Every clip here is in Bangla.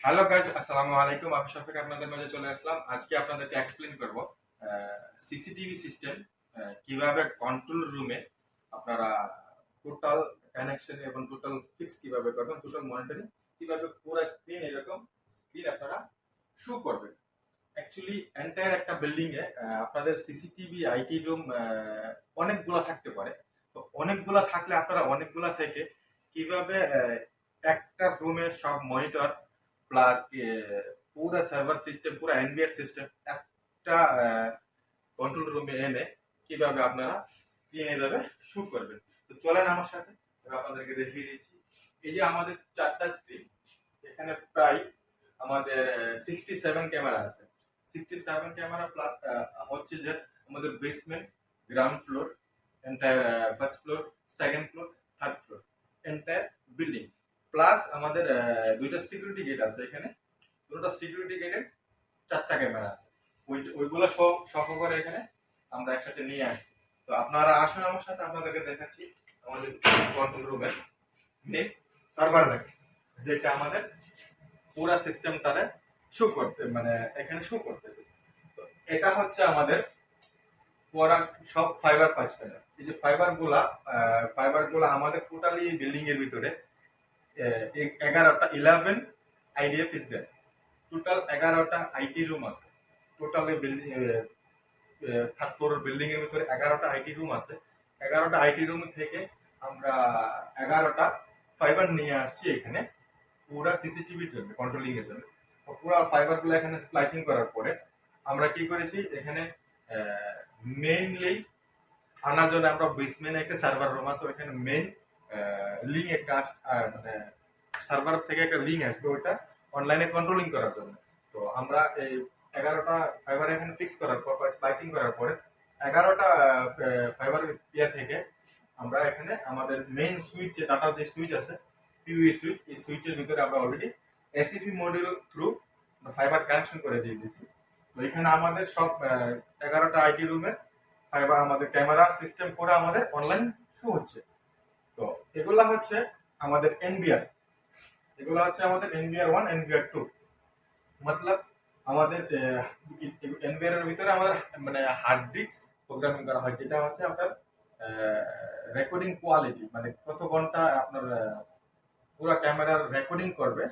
হ্যালো গাইজ, আসসালামু আলাইকুম। আমি শফিক আপনাদের মাঝে চলে আসলাম। আজকে আপনাদেরকে এক্সপ্লেন করব সিসিটিভি সিস্টেম কিভাবে কন্ট্রোল রুমে আপনারা টোটাল কানেকশন এবং টোটাল ফিক্স কিভাবে করবেন, টোটাল মনিটরিং কিভাবে পুরো স্ক্রিন এরকম স্ক্রিন আপনারা শো করবেন। অ্যাকচুয়ালি এন্টায়ার একটা বিল্ডিং এ আপনাদের সিসিটিভি আইটি রুম অনেকগুলো থাকতে পারে। তো অনেকগুলো থাকলে আপনারা অনেকগুলো থেকে কিভাবে একটা রুমে সব মনিটর প্লাস পুরো সার্ভার সিস্টেম পুরো এনবিআর সিস্টেম একটা কন্ট্রোল রুমে এনে কিভাবে আপনারা স্ক্রিনে যাবে শুট করবেন। তো চলেন আমার সাথে, আমি আপনাদেরকে দেখিয়ে দিচ্ছি। এই যে আমাদের চারটা স্ক্রিন, এখানে প্রায় আমাদের 67 ক্যামেরা আছে। 67 ক্যামেরা প্লাস হচ্ছে যে আমাদের basement, ground floor, entire first floor, second floor, third floor, entire building plus আমাদের দুইটা সিকিউরিটি গেট আছে। এখানে দুটো সিকিউরিটি গেটের চারটা ক্যামেরা আছে। ওইগুলো সহ করে এখানে আমরা একসাথে নিয়ে আসি। তো আপনারা আসুন আমার সাথে, আপনাদেরকে দেখাচ্ছি আমাদের কন্ট্রোল রুমের মেন সার্ভার র্যাক, যেটা আমাদের পুরো সিস্টেম তারা শো করতে মানে এখানে শো করতেছে। তো এটা হচ্ছে আমাদের পুরা সব ফাইবার পাঁচ প্যানেল। এই যে ফাইবার গুলা আমাদের টোটালি বিল্ডিং এর ভিতরে 11টা 11 আইডিএফ ইস দেয়। টোটাল 11টা আইটি রুম আছে। Totally building third floor building এর ভিতরে 11টা আইটি রুম আছে। 11টা আইটি রুম থেকে আমরা 11টা ফাইবার নিয়ে আসছি এখানে পুরা সিসিটিভির জন্য, কন্ট্রোলিং এর জন্য। তো পুরা ফাইবার গুলো এখানে স্প্লাইসিং করার পরে আমরা কি করেছি, এখানে মেইনলি আনার জন্য আমরা বেসমেন্টে একটা সার্ভার রুম আছে, ওইখানে মেইন লিঙ্ক একটা মানে সার্ভার থেকে একটা লিঙ্ক আসবে, ওইটা অনলাইনে কন্ট্রোলিং করার জন্য। তো আমরা এই 11টা ফাইবার এখানে ফিক্স করার পর স্প্লাইসিং করার পরে 11টা ফাইবার ইয়া থেকে আমরা এখানে আমাদের মেইন সুইচ, ডাটা যে সুইচ আছে পিউই সুইচ, এই সুইচের ভিতরে আমরা already ACP module through fibre connection করে দিয়ে দিয়েছি। তো এখানে আমাদের সব 11টা আইটি রুমের ফাইবার আমাদের ক্যামেরা সিস্টেম করে আমাদের অনলাইন শো হচ্ছে। তো এগুলা হচ্ছে আমাদের এনবিআর, এগুলো হচ্ছে আমাদের এনবিআর 1 এনবিআর 2। মতলব আমাদের এনবিআর এর ভিতরে আমাদের মানে হার্ড ডিস্ক প্রোগ্রামিং করা হয়, যেটা হচ্ছে আপনার রেকর্ডিং কোয়ালিটি, মানে কত ঘন্টা আপনার পুরো ক্যামেরার রেকর্ডিং করবে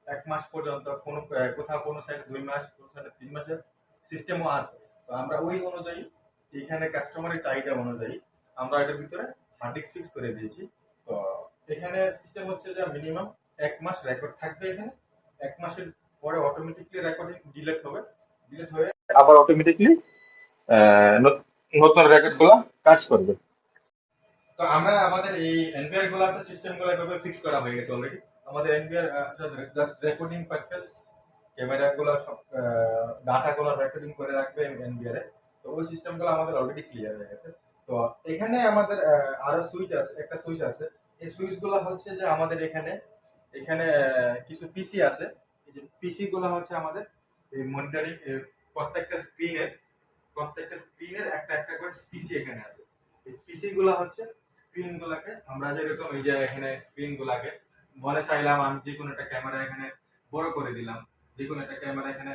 1 মাস পর্যন্ত, কোনো কোথাও কোনো সাইডে 2 মাস, কোনো সাইডে 3 মাসের সিস্টেমও আছে। তো আমরা ওই অনুযায়ী এখানে কাস্টমারের চাহিদা অনুযায়ী আমরা এটার ভিতরে হার্ড ডিস্ক ফিক্স করে দিয়েছি। তো এখানে সিস্টেম হচ্ছে যে মিনিমাম 1 মাস রেকর্ড থাকবে এখানে। 1 মাসের পরে অটোমেটিকলি রেকর্ডিং ডিলিট হবে, ডিলিট হয়ে আবার অটোমেটিকলি নতুন রেকর্ড গুলো কাজ করবে। তো আমরা আমাদের এই এনভিআর গুলাতে সিস্টেম গুলো এভাবে ফিক্স করা হয়ে গেছে অলরেডি। আমাদের NVR just recording purpose, camera গুলো সব ডাটা গুলো রেকর্ডিং করে রাখবে এনভিআর এ। তো ওই সিস্টেম গুলো আমাদের অলরেডি ক্লিয়ার হয়ে গেছে। তো এখানে আমাদের আরো সুইচ আছে, একটা সুইচ আছে। এই সুইচ গুলো হচ্ছে যে আমাদের এখানে এখানে কিছু পিসি আছে। এই যে পিসি গুলো হচ্ছে আমাদের এই মনিটরিং, প্রত্যেকটা স্ক্রিনের একটা একটা করে পিসি এখানে আছে। এই পিসি গুলো হচ্ছে স্ক্রিন গুলাকে আমরা যেরকম এই যে এখানে স্ক্রিন গুলাকে মনে চাইলাম আমি যে কোনো একটা ক্যামেরা এখানে বড় করে দিলাম, যে কোনো একটা ক্যামেরা এখানে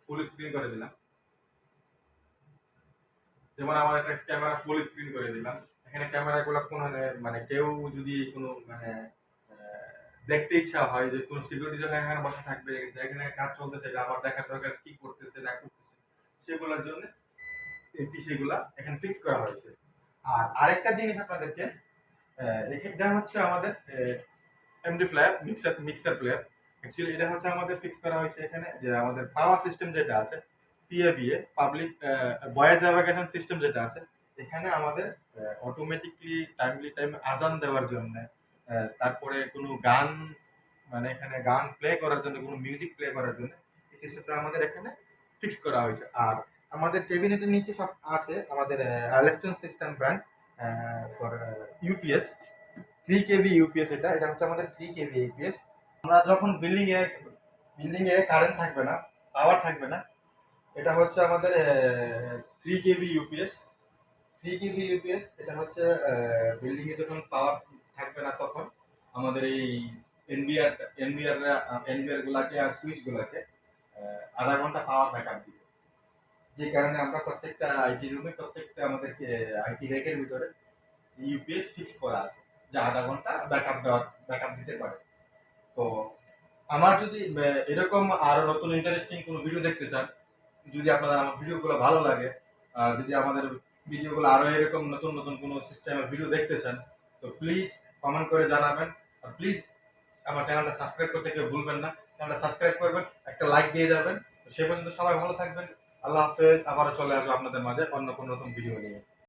ফুল স্ক্রিন করে দিলাম। যেমন আমার একটা ক্যামেরা ফুল স্ক্রিন করে দিলাম। এখানে ক্যামেরা গুলো কোন মানে কেউ যদি কোনো মানে দেখতে ইচ্ছা হয় যে কোন সিকিউরিটি যখন এখানে বসে থাকবে, এখানে কাজ চলতেছে, এটা আমার দেখার দরকার কি করতেছে না করতেছে, সেগুলোর জন্য এই পিসি গুলা এখানে ফিক্স করা হয়েছে। আর আরেকটা জিনিস আপনাদেরকে, এটা হচ্ছে আমাদের MD player, mixer player. Actually এটা হচ্ছে আমাদের ফিক্স করা হয়েছে এখানে, যে আমাদের পাওয়ার সিস্টেম যেটা আছে পিএবিএ, পাবলিক ভয়েস অ্যাভাগেশন সিস্টেম যেটা আছে, এখানে আমাদের অটোমেটিকলি টাইমলি টাইম আজান দেওয়ার জন্য, তারপরে কোনো গান মানে এখানে গান প্লে করার জন্য, কোনো মিউজিক প্লে করার জন্য এই সিস্টেমটা আমাদের এখানে ফিক্স করা হয়েছে। আর আমাদের ক্যাবিনেটের নিচে সব আছে আমাদের Arleston system brand for UPS 3 KVA UPS. এটা এটা হচ্ছে আমাদের 3 কেভি ইউপিএস। আমরা যখন বিল্ডিং এ কারেন্ট থাকবে না, পাওয়ার থাকবে না, এটা হচ্ছে আমাদের 3 কেভি ইউপিএস। 3 কেভি ইউপিএস এটা হচ্ছে বিল্ডিং এ যখন পাওয়ার থাকবে না তখন আমাদের এই এনবিআর এনবিআর এনবিআর গুলাকে আর সুইচ গুলাকে 0.5 ঘন্টা পাওয়ার ব্যাকআপ দিবে। যে কারণে আমরা প্রত্যেকটা আইটি রুমে প্রত্যেকটা আমাদের আইটি রেকের ভিতরে ইউপিএস ফিক্স করা আছে যে 0.5 ঘন্টা ব্যাকআপ দিতে পারে। তো আমার যদি এরকম আরো নতুন ইন্টারেস্টিং কোনো ভিডিও দেখতে চান, যদি আপনাদের আমার ভিডিওগুলো ভালো লাগে, যদি আমাদের ভিডিওগুলো আরো এরকম নতুন নতুন কোনো সিস্টেমের ভিডিও দেখতে চান, তো প্লিজ কমেন্ট করে জানাবেন। আর প্লিজ আমার চ্যানেলটা সাবস্ক্রাইব করতে কেউ ভুলবেন না। চ্যানেলটা সাবস্ক্রাইব করবেন, একটা লাইক দিয়ে যাবেন। তো সে পর্যন্ত সবাই ভালো থাকবেন। আল্লাহ হাফেজ। আবারও চলে আসবো আপনাদের মাঝে অন্য কোনো নতুন ভিডিও নিয়ে।